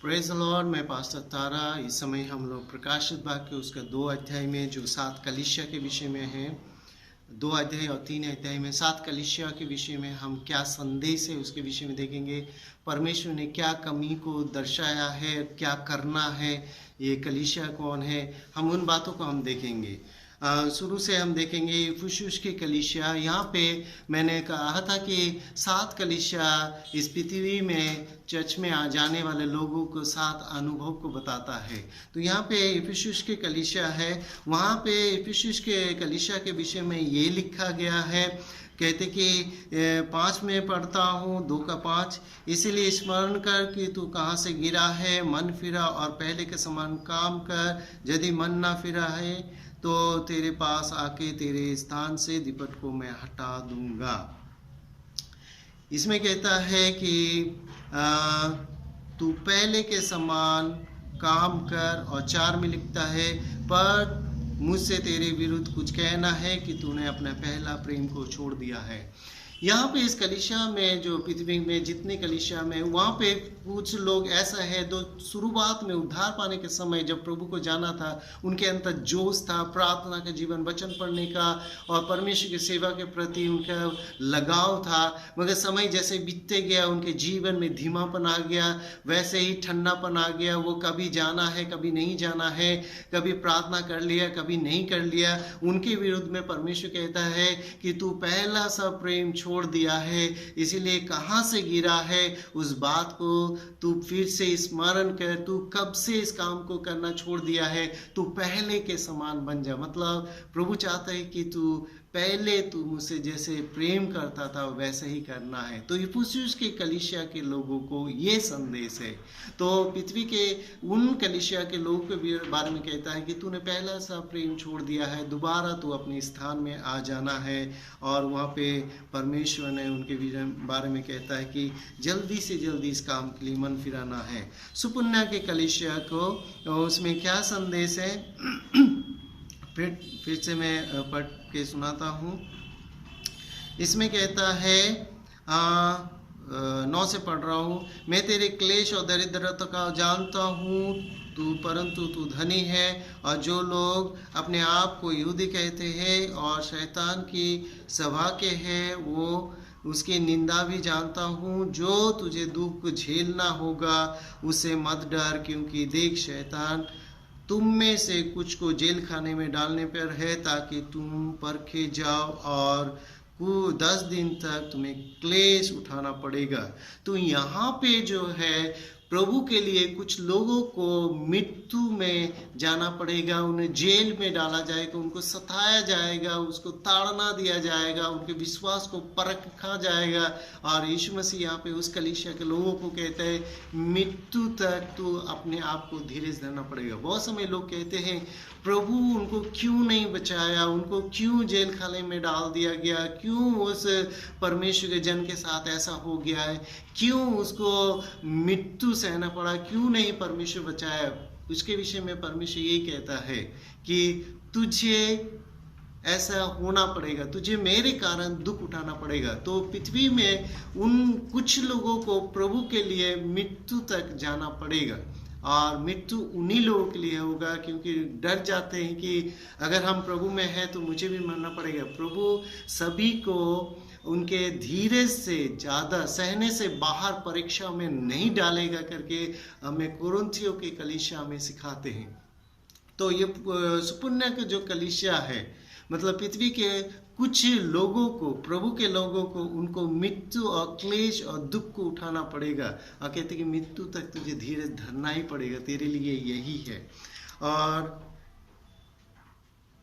Praise the Lord. मैं pastor तारा। इस समय हम लोग प्रकाशित वाक्य उसका 2 अध्याय में जो 7 कलीसिया के विषय में है, 2 अध्याय और 3 अध्याय में 7 कलीसिया के विषय में हम क्या संदेश है उसके विषय में देखेंगे। परमेश्वर ने क्या कमी को दर्शाया है, क्या करना है, ये कलीसिया कौन है, हम उन बातों को हम देखेंगे। शुरू से हम देखेंगे इफिसुस की कलीसिया। यहाँ पे मैंने कहा था कि 7 कलीसिया इस पृथ्वी में चर्च में आ जाने वाले लोगों को 7 अनुभव को बताता है। तो यहाँ पे इफिसुस की कलीसिया है, वहाँ पे इफिसुस के कलीसिया के विषय में ये लिखा गया है। कहते कि 5 में पढ़ता हूँ 2:5, इसीलिए स्मरण कर कि तू कहाँ से गिरा है, मन फिरा और पहले के समान काम कर। यदि मन ना फिरा है तो तेरे पास आके तेरे स्थान से दीपट को मैं हटा दूंगा। इसमें कहता है कि तू पहले के समान काम कर, और 4 में लिखता है पर मुझसे तेरे विरुद्ध कुछ कहना है कि तूने अपना पहला प्रेम को छोड़ दिया है। यहाँ पे इस कलीसिया में, जो पृथ्वी में जितने कलीसिया में, वहाँ पे कुछ लोग ऐसा है जो शुरुआत में उद्धार पाने के समय जब प्रभु को जाना था, उनके अंदर जोश था, प्रार्थना का जीवन, वचन पढ़ने का और परमेश्वर की सेवा के प्रति उनका लगाव था। मगर समय जैसे बीतते गया उनके जीवन में धीमापन आ गया, वैसे ही ठंडापन आ गया। वो कभी जाना है कभी नहीं जाना है, कभी प्रार्थना कर लिया कभी नहीं कर लिया। उनके विरुद्ध में परमेश्वर कहता है कि तू पहला सा प्रेम छोड़ दिया है, इसीलिए कहाँ से गिरा है उस बात को तू फिर से स्मरण कर। तू कब से इस काम को करना छोड़ दिया है, तू पहले के समान बन जा। मतलब प्रभु चाहता है कि पहले तू मुझसे जैसे प्रेम करता था वैसे ही करना है। तो इफिसुस के कलीसिया के लोगों को ये संदेश है। तो पृथ्वी के उन कलीसिया के लोगों के बारे में कहता है कि तूने पहला सा प्रेम छोड़ दिया है, दोबारा तू अपने स्थान में आ जाना है। और वहाँ पे परमेश्वर ने उनके बारे में कहता है कि जल्दी से जल्दी इस काम के लिए मन फिराना है। सुपुन्ना के कलीसिया को उसमें क्या संदेश है, फिर से मैं पढ़ के सुनाता हूँ। इसमें कहता है 9 से पढ़ रहा हूँ। मैं तेरे क्लेश और दरिद्रता का जानता हूँ, परंतु तू धनी है, और जो लोग अपने आप को यहूदी कहते हैं और शैतान की सभा के हैं वो उसकी निंदा भी जानता हूँ। जो तुझे दुख झेलना होगा उससे मत डर, क्योंकि देख शैतान तुम में से कुछ को जेल खाने में डालने पर है, ताकि तुम परखे जाओ और 10 दिन तक तुम्हें क्लेश उठाना पड़ेगा। तो यहाँ पे जो है प्रभु के लिए कुछ लोगों को मृत्यु में जाना पड़ेगा, उन्हें जेल में डाला जाएगा, उनको सताया जाएगा, उसको ताड़ना दिया जाएगा, उनके विश्वास को परखा जाएगा। और यीशु मसीह यहाँ पे उस कलीसिया के लोगों को कहते हैं मृत्यु तक तो अपने आप को धीरज धरना पड़ेगा। बहुत समय लोग कहते हैं प्रभु उनको क्यों नहीं बचाया, उनको क्यों जेल खाने में डाल दिया गया, क्यों उस परमेश्वर के जन के साथ ऐसा हो गया है, क्यों उसको मृत्यु सहना पड़ा, क्यों नहीं परमेश्वर बचाया। उसके विषय में परमेश्वर ये कहता है कि तुझे ऐसा होना पड़ेगा, तुझे मेरे कारण दुख उठाना पड़ेगा। तो पृथ्वी में उन कुछ लोगों को प्रभु के लिए मृत्यु तक जाना पड़ेगा, और मृत्यु उन्हीं लोगों के लिए होगा क्योंकि डर जाते हैं कि अगर हम प्रभु में हैं तो मुझे भी मरना पड़ेगा। प्रभु सभी को उनके धीरज से ज़्यादा सहने से बाहर परीक्षा में नहीं डालेगा करके हमें कोरिन्थियों के कलीसिया में सिखाते हैं। तो ये सुपुन्ना का जो कलीसिया है, मतलब पृथ्वी के कुछ लोगों को, प्रभु के लोगों को, उनको मृत्यु और क्लेश और दुख को उठाना पड़ेगा, और कहते कि मृत्यु तक तुझे धीरज धरना ही पड़ेगा, तेरे लिए यही है। और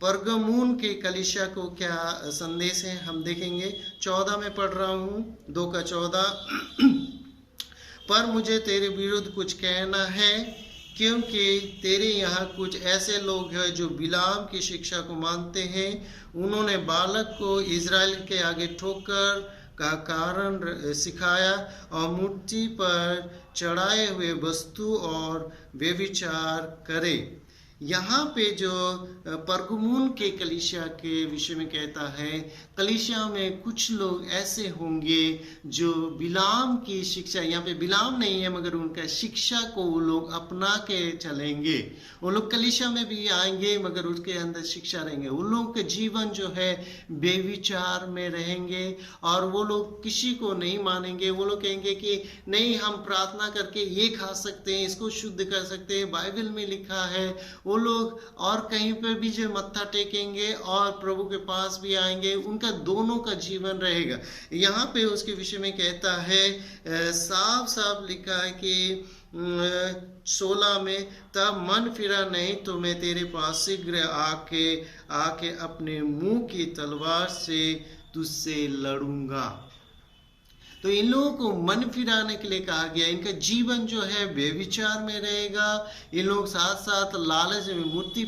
परगमुन के कलीसिया को क्या संदेश है हम देखेंगे। 14 में पढ़ रहा हूँ 2:14, पर मुझे तेरे विरुद्ध कुछ कहना है, क्योंकि तेरे यहाँ कुछ ऐसे लोग हैं जो बिलाम की शिक्षा को मानते हैं। उन्होंने बालक को इज़राइल के आगे ठोकर का कारण सिखाया और मूर्ति पर चढ़ाए हुए वस्तु और व्यभिचार करे। यहाँ पे जो परगमुन के कलीसिया के विषय में कहता है, कलीसिया में कुछ लोग ऐसे होंगे जो बिलाम की शिक्षा, यहाँ पे बिलाम नहीं है मगर उनका शिक्षा को वो लोग अपना के चलेंगे। वो लोग कलीसिया में भी आएंगे मगर उसके अंदर शिक्षा रहेंगे। उन लोगों के जीवन जो है बेविचार में रहेंगे और वो लोग किसी को नहीं मानेंगे। वो लोग कहेंगे कि नहीं, हम प्रार्थना करके ये खा सकते हैं, इसको शुद्ध कर सकते हैं, बाइबल में लिखा है। वो लोग और कहीं पर भी जो मत्था टेकेंगे और प्रभु के पास भी आएंगे, उनका दोनों का जीवन रहेगा। यहाँ पे उसके विषय में कहता है, साफ साफ लिखा है कि 16 में, तब मन फिरा नहीं तो मैं तेरे पास शीघ्र आके अपने मुंह की तलवार से तुझसे लड़ूंगा। तो इन लोगों को मन फिराने के लिए कहा गया। इनका जीवन जो है बेविचार में रहेगा। ये लोग साथ साथ लालच में, मूर्ति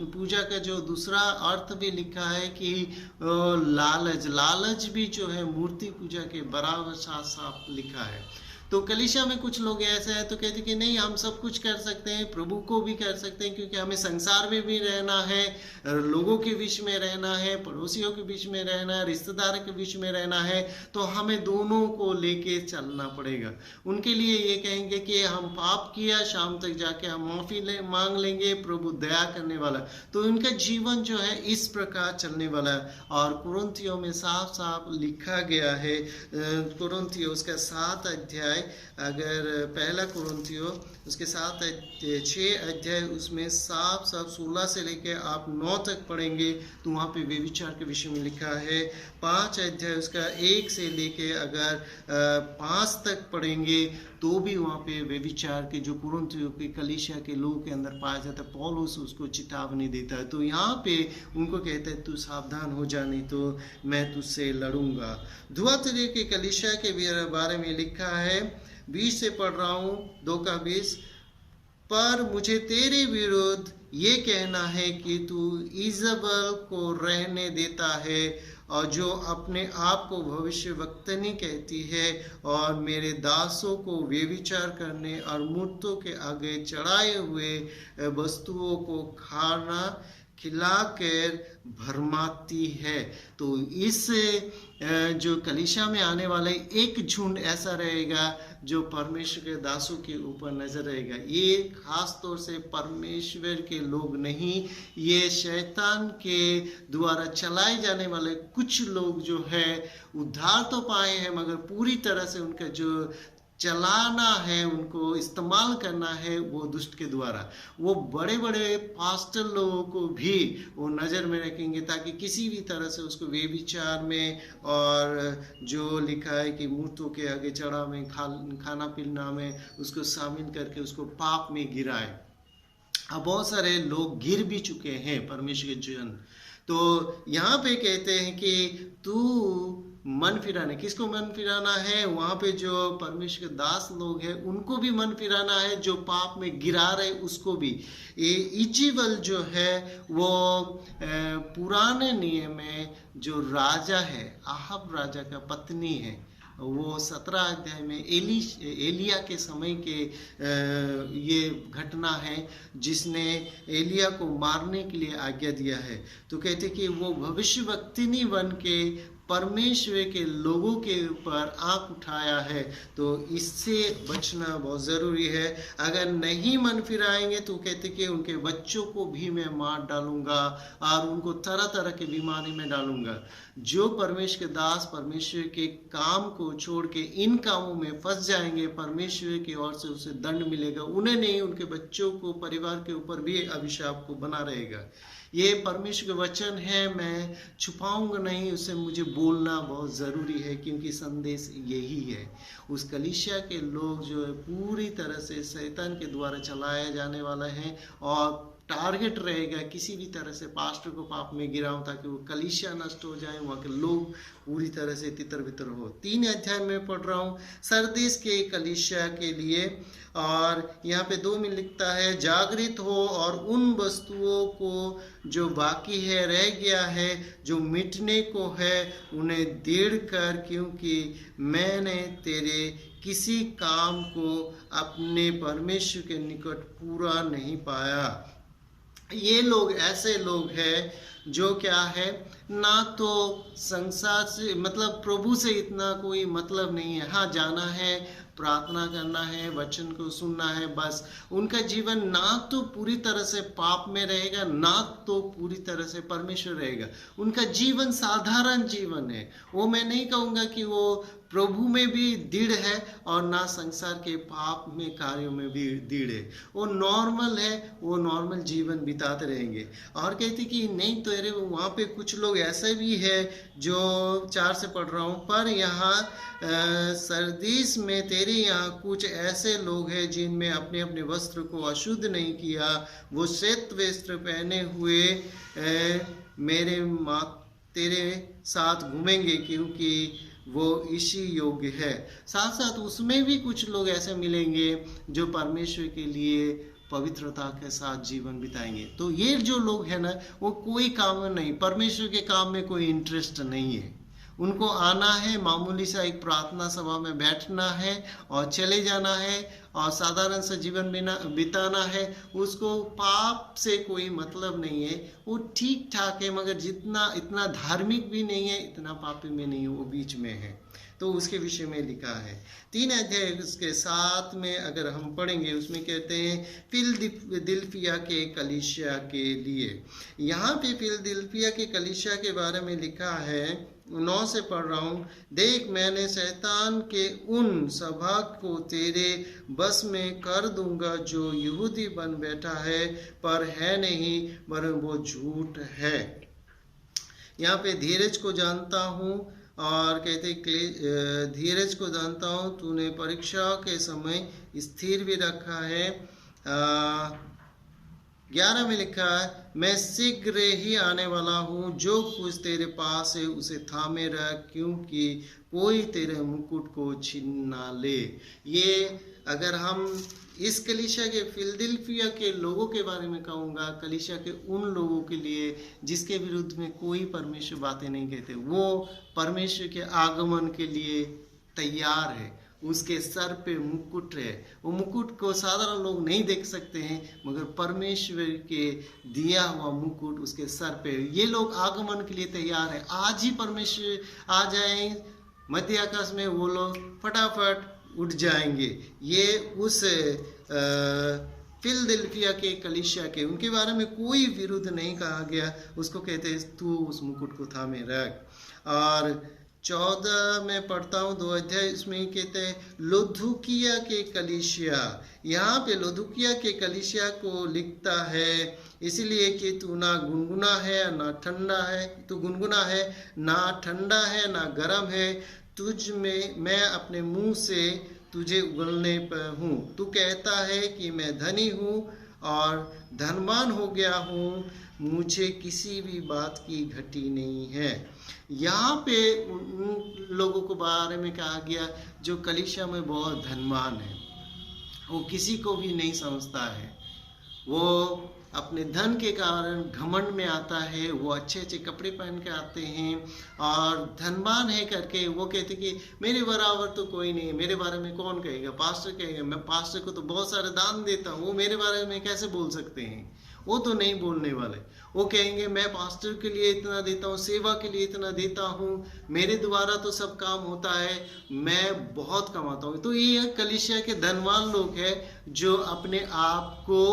पूजा का जो दूसरा अर्थ भी लिखा है कि लालच भी जो है मूर्ति पूजा के बराबर साथ साथ लिखा है। तो कलीसिया में कुछ लोग ऐसे हैं तो कहते कि नहीं, हम सब कुछ कर सकते हैं, प्रभु को भी कर सकते हैं, क्योंकि हमें संसार में भी रहना है, लोगों के बीच में रहना है, पड़ोसियों के बीच में रहना है, रिश्तेदारों के बीच में रहना है, तो हमें दोनों को लेके चलना पड़ेगा। उनके लिए ये कहेंगे कि हम पाप किया, शाम तक जाके हम माफी मांग लेंगे, प्रभु दया करने वाला। तो उनका जीवन जो है इस प्रकार चलने वाला है। और कुरिन्थियों में साफ साफ लिखा गया है, कुरिन्थियों उसका 7 अध्याय, अगर पहला कुरिन्थियों उसके 6 अध्याय, उसमें साफ साफ 16 से लेके आप 9 तक पढ़ेंगे तो वहाँ पे व्यभिचार के विषय में लिखा है। 5 अध्याय उसका 1 से लेके अगर 5 तक पढ़ेंगे तो भी वहाँ पे व्यभिचार के जो कुरिन्थियों के कलीसिया के लोगों के अंदर पाया जाता है, पौलुस उसको चेतावनी देता है। तो यहाँ पे उनको कहता है, तू सावधान हो जा, नहीं तो मैं तुझसे लड़ूंगा। थुआतीरा के कलीसिया के बारे में लिखा है, 20 से पढ़ रहा हूँ, 2:20, पर मुझे तेरे विरुद्ध ये कहना है कि तू इजबल को रहने देता है और जो अपने आप को भविष्यवक्तनी कहती है और मेरे दासों को व्यभिचार करने और मूर्तों के आगे चढ़ाए हुए वस्तुओं को खाना खिलाकर भरमाती है। तो इस जो कलीसिया में आने वाले एक झुंड ऐसा रहेगा जो परमेश्वर के दासों के ऊपर नजर रहेगा। ये खास तौर से परमेश्वर के लोग नहीं, ये शैतान के द्वारा चलाए जाने वाले कुछ लोग जो है उद्धार तो पाए हैं मगर पूरी तरह से उनका जो चलाना है, उनको इस्तेमाल करना है वो दुष्ट के द्वारा। वो बड़े बड़े पास्टर लोगों को भी वो नज़र में रखेंगे ताकि किसी भी तरह से उसको व्यभिचार में और जो लिखा है कि मूर्तों के आगे चढ़ा में खाना पीना में उसको शामिल करके उसको पाप में गिराए। अब बहुत सारे लोग गिर भी चुके हैं परमेश्वर के जन। तो यहाँ पे कहते हैं कि तू मन फिराना, किसको मन फिराना है? वहाँ पे जो परमेश्वर के दास लोग हैं उनको भी मन फिराना है, जो पाप में गिरा रहे उसको भी। ये इजिबल जो है वो पुराने नियम में जो राजा है, आहब राजा का पत्नी है, वो 17 अध्याय में एलिया के समय के ये घटना है जिसने एलिया को मारने के लिए आज्ञा दिया है। तो कहते कि वो भविष्यवक्तिनी बन के परमेश्वर के लोगों के ऊपर आंख उठाया है। तो इससे बचना बहुत ज़रूरी है। अगर नहीं मन फिराएंगे तो कहते कि उनके बच्चों को भी मैं मार डालूंगा और उनको तरह तरह के बीमारी में डालूंगा। जो परमेश्वर के दास परमेश्वर के काम को छोड़ के इन कामों में फंस जाएंगे, परमेश्वर की ओर से उसे दंड मिलेगा। उन्हें नहीं, उनके बच्चों को, परिवार के ऊपर भी अभिशाप को बना रहेगा। ये परमेश्वर का वचन है, मैं छुपाऊंगा नहीं, उसे मुझे बोलना बहुत ज़रूरी है क्योंकि संदेश यही है। उस कलीसिया के लोग जो है पूरी तरह से शैतान के द्वारा चलाया जाने वाला है और टारगेट रहेगा किसी भी तरह से पास्टर को पाप में गिराऊं ताकि वो कलीसिया नष्ट हो जाए, वहाँ के लोग पूरी तरह से तितर बितर हो। 3 अध्याय में पढ़ रहा हूँ सरदीस के कलीसिया के लिए, और यहाँ पे 2 में लिखता है, जागृत हो और उन वस्तुओं को जो बाकी है, रह गया है, जो मिटने को है, उन्हें देड़ कर, क्योंकि मैंने तेरे किसी काम को अपने परमेश्वर के निकट पूरा नहीं पाया। ये लोग ऐसे लोग हैं जो क्या है, ना तो संसार से मतलब प्रभु से इतना कोई मतलब नहीं है। हाँ, जाना है, प्रार्थना करना है, वचन को सुनना है, बस। उनका जीवन ना तो पूरी तरह से पाप में रहेगा, ना तो पूरी तरह से परमेश्वर रहेगा। उनका जीवन साधारण जीवन है। वो मैं नहीं कहूँगा कि वो प्रभु में भी दृढ़ है और ना संसार के पाप में कार्यों में भी दृढ़ है। वो नॉर्मल है, वो नॉर्मल जीवन बिताते रहेंगे। और कहते कि नहीं तो अरे वहाँ पे कुछ लोग ऐसे भी है जो 4 से पढ़ रहा हूँ, पर यहाँ सरदीस में तेरे यहाँ कुछ ऐसे लोग हैं जिनमें अपने अपने वस्त्र को अशुद्ध नहीं किया, वो श्वेत वस्त्र पहने हुए मेरे माँ तेरे साथ घूमेंगे क्योंकि वो इसी योग्य है। साथ साथ उसमें भी कुछ लोग ऐसे मिलेंगे जो परमेश्वर के लिए पवित्रता के साथ जीवन बिताएंगे। तो ये जो लोग हैं ना, वो कोई काम में नहीं, परमेश्वर के काम में कोई इंटरेस्ट नहीं है। उनको आना है, मामूली सा एक प्रार्थना सभा में बैठना है और चले जाना है और साधारण सा जीवन बिताना है। उसको पाप से कोई मतलब नहीं है। वो ठीक ठाक है, मगर जितना इतना धार्मिक भी नहीं है, इतना पापी में नहीं है, वो बीच में है। तो उसके विषय में लिखा है 3 अध्याय उसके 7 में अगर हम पढ़ेंगे, उसमें कहते हैं फिलदिल्फिया के कलीसिया के लिए। यहाँ पे फिलदिल्फिया के कलीसिया के बारे में लिखा है, 9 से पढ़ रहा हूँ। देख, मैंने शैतान के उन सभा को तेरे बस में कर दूंगा जो यहूदी बन बैठा है पर है नहीं, वरन वो झूठ है। यहाँ पे धीरज को जानता हूँ, और कहते धीरज को जानता हूँ, तूने परीक्षा के समय स्थिर भी रखा है। 11 में लिखा है, मैं शीघ्र ही आने वाला हूँ, जो कुछ तेरे पास है उसे थामे रख, क्योंकि कोई तेरे मुकुट को छीन ना ले। ये अगर हम इस कलीसिया के फिलदिल्फिया के लोगों के बारे में कहूँगा, कलीसिया के उन लोगों के लिए जिसके विरुद्ध में कोई परमेश्वर बातें नहीं कहते, वो परमेश्वर के आगमन के लिए तैयार है। उसके सर पे मुकुट है। वो मुकुट को साधारण लोग नहीं देख सकते हैं, मगर परमेश्वर के दिया हुआ मुकुट उसके सर पे। ये लोग आगमन के लिए तैयार है। आज ही परमेश्वर आ जाए मध्य आकाश में, वो लोग फटाफट उठ जाएंगे। ये उस फिलदिल्फिया के कलीसिया के, उनके बारे में कोई विरुद्ध नहीं कहा गया। उसको कहते हैं तू उस मुकुट को थामे रख। और 14 में पढ़ता हूँ 2 अध्याय, इसमें कहते हैं लोधुकिया के कलीसिया। यहाँ पे लोधुकिया के कलीसिया को लिखता है, इसलिए कि तू ना गुनगुना है ना ठंडा है, तू गुनगुना है ना ठंडा है ना गर्म है, तुझ में मैं अपने मुंह से तुझे उगलने पर हूँ। तू कहता है कि मैं धनी हूँ और धनवान हो गया हूँ, मुझे किसी भी बात की घटी नहीं है। यहाँ पे उन लोगों के बारे में कहा गया जो कलीसिया में बहुत धनवान है, वो किसी को भी नहीं समझता है, वो अपने धन के कारण घमंड में आता है, वो अच्छे अच्छे कपड़े पहन के आते हैं और धनवान है करके वो कहते कि मेरे बराबर तो कोई नहीं है, मेरे बारे में कौन कहेगा, पास्टर कहेगा, मैं पास्टर को तो बहुत सारे दान देता हूँ, वो मेरे बारे में कैसे बोल सकते हैं। वो तो नहीं बोलने वाले। वो कहेंगे मैं पास्टर के लिए इतना देता हूँ, सेवा के लिए इतना देता हूँ, मेरे द्वारा तो सब काम होता है, मैं बहुत कमाता हूँ। तो ये कलीसिया के धनवान लोग हैं जो अपने आप को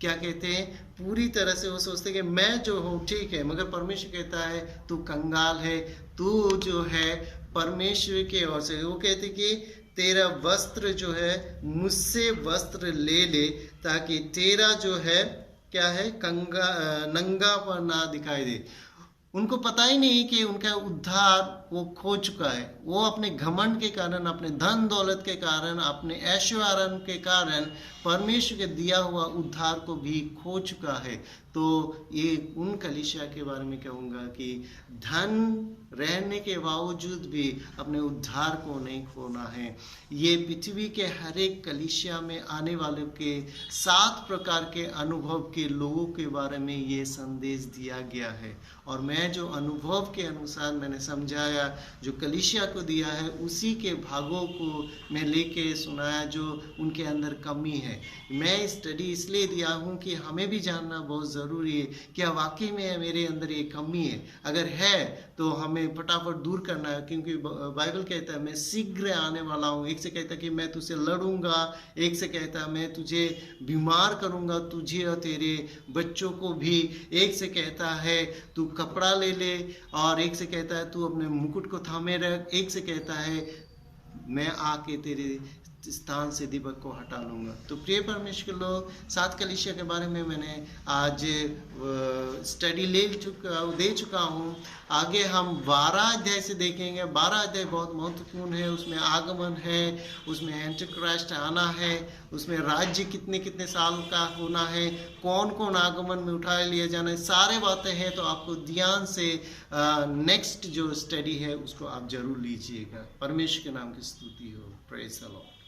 क्या कहते हैं, पूरी तरह से वो सोचते हैं कि मैं जो हूँ ठीक है, मगर परमेश्वर कहता है तू कंगाल है, तू जो है परमेश्वर के ओर से। वो कहते कि तेरा वस्त्र जो है मुझसे वस्त्र ले ले, ताकि तेरा जो है क्या है नंगा पर ना दिखाई दे। उनको पता ही नहीं कि उनका उद्धार वो खो चुका है। वो अपने घमंड के कारण, अपने धन दौलत के कारण, अपने ऐश्वर्य के कारण परमेश्वर के दिया हुआ उद्धार को भी खो चुका है। तो ये उन कलीसिया के बारे में कहूँगा कि धन रहने के बावजूद भी अपने उद्धार को नहीं खोना है। ये पृथ्वी के हर एक कलीसिया में आने वाले के 7 प्रकार के अनुभव के लोगों के बारे में ये संदेश दिया गया है। और मैं मैं जो अनुभव के अनुसार मैंने समझाया, जो कलीसिया को दिया है, उसी के भागों को मैं लेके सुनाया जो उनके अंदर कमी है। मैं स्टडी इसलिए दिया हूँ कि हमें भी जानना बहुत ज़रूरी है क्या वाकई में मेरे अंदर ये कमी है। अगर है तो हमें फटाफट दूर करना है, क्योंकि बाइबल कहता है मैं शीघ्र आने वाला हूँ। एक से कहता है कि मैं तुझसे लड़ूंगा, एक से कहता है मैं तुझे बीमार करूंगा, तुझे और तेरे बच्चों को भी। एक से कहता है तू कपड़ा ले ले, और एक से कहता है तू अपने मुकुट को थामे रख। एक से कहता है मैं आके तेरे स्थान से दीपक को हटा लूंगा। तो प्रिय परमेश्वर के लोग, 7 कलीसिया के बारे में मैंने आज स्टडी दे चुका हूँ। आगे हम 12 अध्याय से देखेंगे। 12 अध्याय बहुत महत्वपूर्ण है। उसमें आगमन है, उसमें एंटिक्राइस्ट आना है, उसमें राज्य कितने कितने साल का होना है, कौन कौन आगमन में उठा लिया जाना है, सारे बातें हैं। तो आपको ध्यान से नेक्स्ट जो स्टडी है उसको आप जरूर लीजिएगा। परमेश्वर के नाम की स्तुति हो। Praise the Lord.